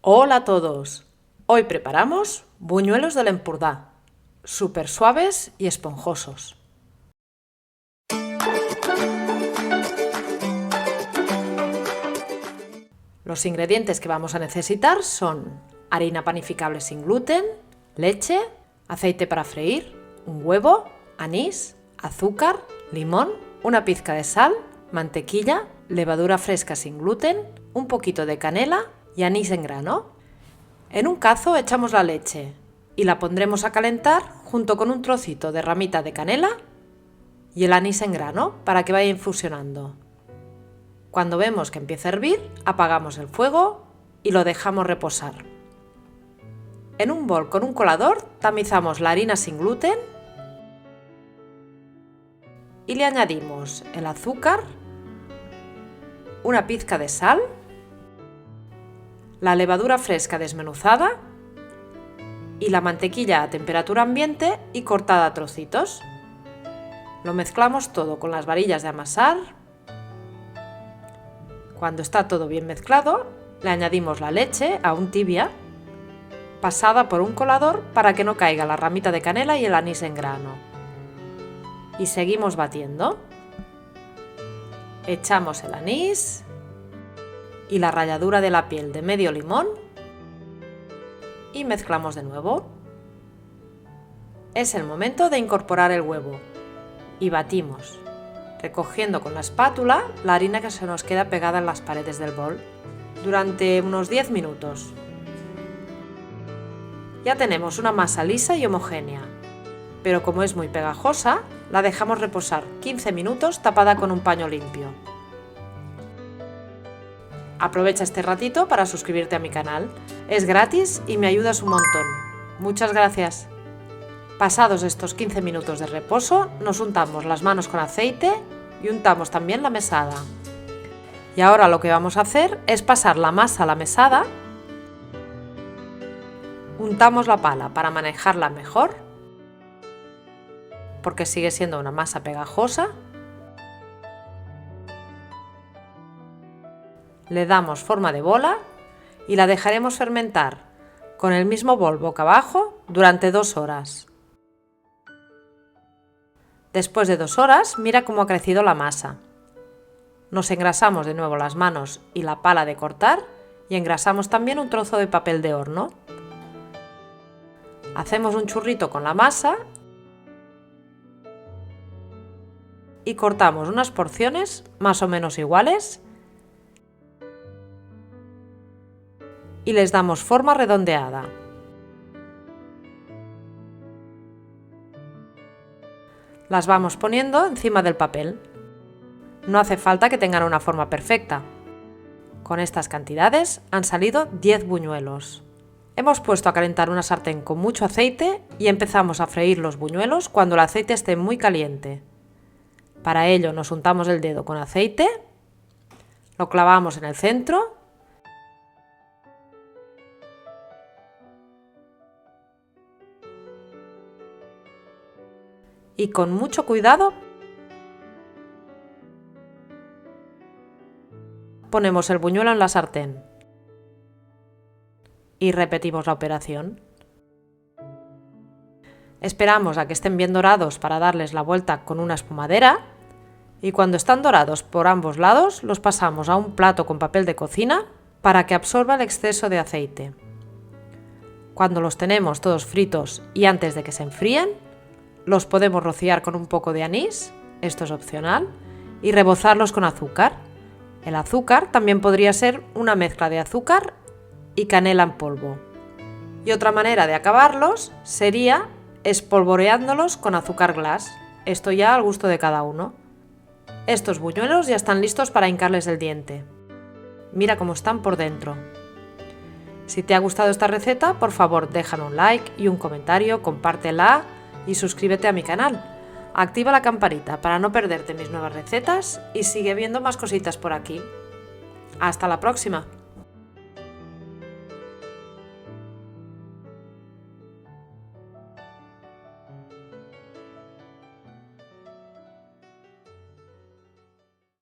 Hola a todos. Hoy preparamos buñuelos del Empordà, súper suaves y esponjosos. Los ingredientes que vamos a necesitar son harina panificable sin gluten, leche, aceite para freír, un huevo, anís, azúcar, limón, una pizca de sal, mantequilla, levadura fresca sin gluten, un poquito de canela y anís en grano. En un cazo echamos la leche y la pondremos a calentar junto con un trocito de ramita de canela y el anís en grano para que vaya infusionando. Cuando vemos que empieza a hervir, apagamos el fuego y lo dejamos reposar. En un bol con un colador tamizamos la harina sin gluten y le añadimos el azúcar, una pizca de sal, la levadura fresca desmenuzada y la mantequilla a temperatura ambiente y cortada a trocitos. Lo mezclamos todo con las varillas de amasar. Cuando está todo bien mezclado, le añadimos la leche aún tibia, pasada por un colador para que no caiga la ramita de canela y el anís en grano. Y seguimos batiendo. Echamos el anís y la ralladura de la piel de medio limón y mezclamos de nuevo. Es el momento de incorporar el huevo y batimos, recogiendo con la espátula la harina que se nos queda pegada en las paredes del bol durante unos 10 minutos. Ya tenemos una masa lisa y homogénea, pero como es muy pegajosa, la dejamos reposar 15 minutos tapada con un paño limpio. Aprovecha este ratito para suscribirte a mi canal. Es gratis y me ayudas un montón. Muchas gracias. Pasados estos 15 minutos de reposo, nos untamos las manos con aceite y untamos también la mesada. Y ahora lo que vamos a hacer es pasar la masa a la mesada. Untamos la pala para manejarla mejor, porque sigue siendo una masa pegajosa. Le damos forma de bola y la dejaremos fermentar con el mismo bol boca abajo durante 2 horas. Después de 2 horas, mira cómo ha crecido la masa. Nos engrasamos de nuevo las manos y la pala de cortar y engrasamos también un trozo de papel de horno. Hacemos un churrito con la masa y cortamos unas porciones más o menos iguales y les damos forma redondeada. Las vamos poniendo encima del papel. No hace falta que tengan una forma perfecta. Con estas cantidades han salido 10 buñuelos. Hemos puesto a calentar una sartén con mucho aceite y empezamos a freír los buñuelos cuando el aceite esté muy caliente. Para ello nos untamos el dedo con aceite, lo clavamos en el centro y con mucho cuidado ponemos el buñuelo en la sartén y repetimos la operación. Esperamos a que estén bien dorados para darles la vuelta con una espumadera y cuando están dorados por ambos lados los pasamos a un plato con papel de cocina para que absorba el exceso de aceite. Cuando los tenemos todos fritos y antes de que se enfríen, los podemos rociar con un poco de anís, esto es opcional, y rebozarlos con azúcar. El azúcar también podría ser una mezcla de azúcar y canela en polvo. Y otra manera de acabarlos sería espolvoreándolos con azúcar glass, esto ya al gusto de cada uno. Estos buñuelos ya están listos para hincarles el diente. Mira cómo están por dentro. Si te ha gustado esta receta, por favor déjame un like y un comentario, compártela y suscríbete a mi canal. Activa la campanita para no perderte mis nuevas recetas y sigue viendo más cositas por aquí. ¡Hasta la próxima!